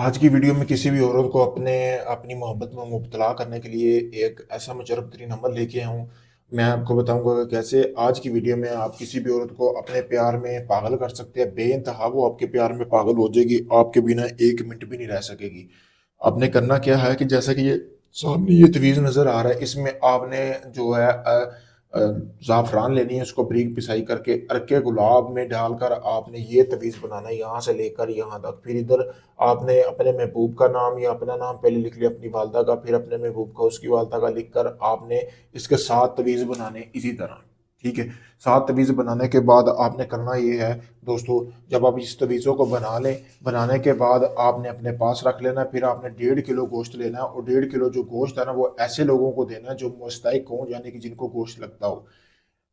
आज की वीडियो में किसी भी औरत को अपनी मोहब्बत में मुब्तला करने के लिए एक ऐसा मुजरब तरीन अमल लेके आया हूँ। मैं आपको बताऊंगा कि कैसे आज की वीडियो में आप किसी भी औरत को अपने प्यार में पागल कर सकते हैं। बेइंतहा वो आपके प्यार में पागल हो जाएगी, आपके बिना एक मिनट भी नहीं रह सकेगी। आपने करना क्या है कि जैसा कि ये सामने ये तवीज़ नज़र आ रहा है, इसमें आपने जो है ज़ाफ़रान लेनी है, उसको बारीक पिसाई करके अर्के गुलाब में डालकर आपने ये तवीज़ बनाना है, यहाँ से लेकर यहाँ तक। फिर इधर आपने अपने महबूब का नाम या अपना नाम पहले लिख लिया, अपनी वालदा का, फिर अपने महबूब का, उसकी वालदा का लिख कर आपने इसके 7 तवीज़ बनाने इसी तरह। ठीक है। 7 तवीज़ बनाने के बाद आपने करना ये है दोस्तों, जब आप इस तवीज़ों को बना लें, बनाने के बाद आपने अपने पास रख लेना है। फिर आपने 1.5 किलो गोश्त लेना है, और 1.5 किलो जो गोश्त है ना वो ऐसे लोगों को देना है जो मुस्तहिक हों, यानी कि जिनको गोश्त लगता हो।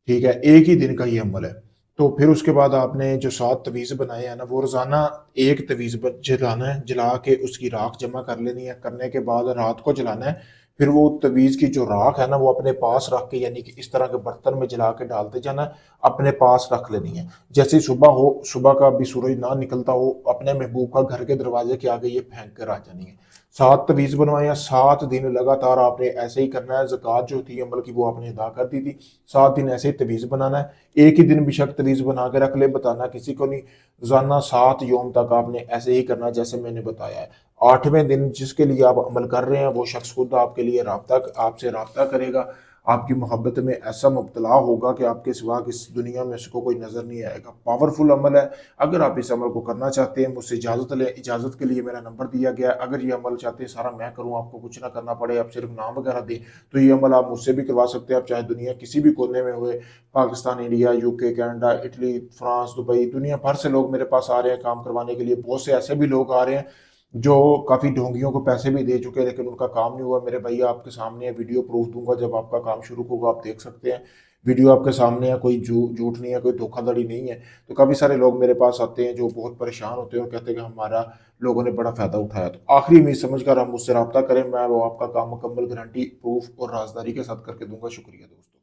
ठीक है, एक ही दिन का ये अमल है। तो फिर उसके बाद आपने जो 7 तवीज़ बनाए हैं ना, वो रोज़ाना एक तवीज़ जलाना है, जला के उसकी राख जमा कर लेनी है। करने के बाद रात को जलाना है। फिर वो तवीज़ की जो राख है ना वो अपने पास रख के, यानी कि इस तरह के बर्तन में जला के डालते जाना है, अपने पास रख लेनी है। जैसे ही सुबह हो, सुबह का भी सूरज ना निकलता हो, अपने महबूब का घर के दरवाजे के आगे ये फेंक कर आ जानी है। 7 तवीज़ बनवाए हैं, 7 दिन लगातार आपने ऐसे ही करना है। ज़कात जो थी अमल की वो आपने अदा कर दी थी। 7 दिन ऐसे ही तवीज़ बनाना है। एक ही दिन बेशक तवीज़ बना के रख ले, बताना किसी को नहीं। रोज़ाना 7 यौम तक आपने ऐसे ही करना जैसे मैंने बताया है। 8वें दिन जिसके लिए आप अमल कर रहे हैं वो शख्स खुद आपके लिए आपसे राब्ता करेगा, आपकी मोहब्बत में ऐसा मुब्तला होगा कि आपके सिवा इस दुनिया में उसको कोई नज़र नहीं आएगा। पावरफुल अमल है। अगर आप इस अमल को करना चाहते हैं, मुझसे इजाज़त लें। इजाज़त के लिए मेरा नंबर दिया गया है। अगर ये अमल चाहते हैं सारा मैं करूँ, आपको कुछ ना करना पड़े, आप सिर्फ नाम वगैरह दें, तो ये अमल आप मुझसे भी करवा सकते हैं। आप चाहे दुनिया किसी भी कोने में हुए, Pakistan, India, UK, Canada, Italy, France, Dubai, दुनिया भर से लोग मेरे पास आ रहे हैं काम करवाने के लिए। बहुत से ऐसे भी लोग आ रहे हैं जो काफ़ी ढोंगियों को पैसे भी दे चुके हैं, लेकिन उनका काम नहीं हुआ। मेरे भैया आपके सामने है, वीडियो प्रूफ दूंगा, जब आपका काम शुरू होगा आप देख सकते हैं। वीडियो आपके सामने है, कोई झूठ नहीं है, कोई धोखाधड़ी नहीं है। तो काफ़ी सारे लोग मेरे पास आते हैं जो बहुत परेशान होते हैं और कहते हैं कि हमारा लोगों ने बड़ा फ़ायदा उठाया। तो आखिरी उम्मीद समझकर आप मुझसे रब्ता करें, मैं वो आपका काम मुकम्मल गारंटी, प्रूफ और राजदारी के साथ करके दूंगा। शुक्रिया दोस्तों।